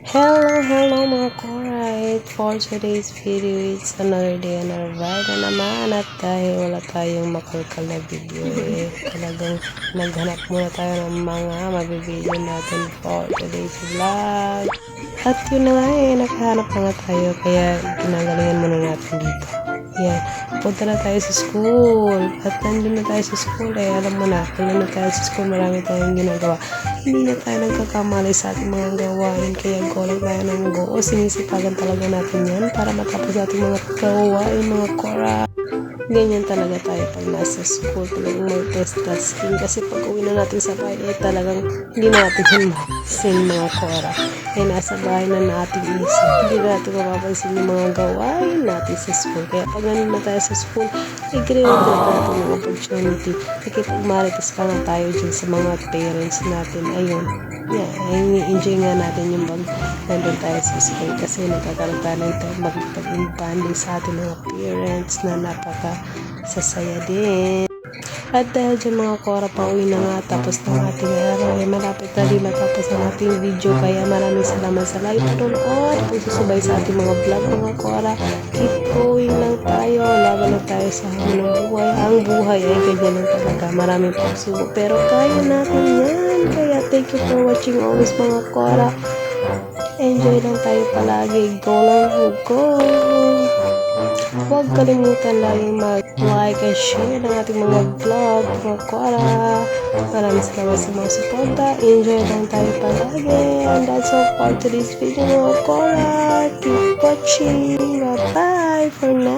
Hello mga Corite! For today's video, it's another day, another vibe na naman. At dahil wala tayong makalkal na video, talagang naghanap muna tayo ng mga mabibideo natin for today's vlog. At yun na nga nakahanap na nga tayo, kaya ginagalingan muna natin dito. Yan, punta na tayo sa school. At nandun na tayo sa school, alam mo na, kung na tayo sa school, marami tayong ginagawa. Hindi na tayo nagkakamali sa ating mga gawain, kaya go lang tayo ng go. Sinisipagan talaga natin yan para matapos ating mga gawain, mga Cora. Ganyan talaga tayo pag nasa school, talagang multitasking. Kasi pag uwi na natin sa bahay, talagang hindi natin hinasin mga Cora. Nasa bahay na natin isip. Hindi natin mapapansin yung mga gawain natin sa school. Kaya pag nandun na tayo sa school, i-grade na natin yung opportunity. Nakipag-marites pa nga tayo dyan sa mga parents natin. Ayun. I-enjoy nga natin yung pag nandun tayo sa school. Kasi nagkakaroon tayo ng time magpag-bonding sa ating mga parents na napaka-sasaya din. At dahil dyan mga Cora, pauwi na nga tapos ng ating araw, malapit na din matapos ang ating video, kaya maraming salamat sa live panonood, pagsusubay sa ating mga vlog mga Cora. Keep going lang tayo, laban lang tayo sa hamon ng buhay. Ang buhay ay ganyan lang talaga, maraming pagsubok pero kaya natin yan. Kaya thank you for watching always mga Cora. Enjoy lang tayo palagi, go lang go. Huwag kalimutan laging mag-like and share ng ating mga vlog, mga Cora. Maraming salamat sa mga suporta. Enjoy lang tayo palagi. And that's all for today's video, mga Cora. Keep watching. Bye-bye for now.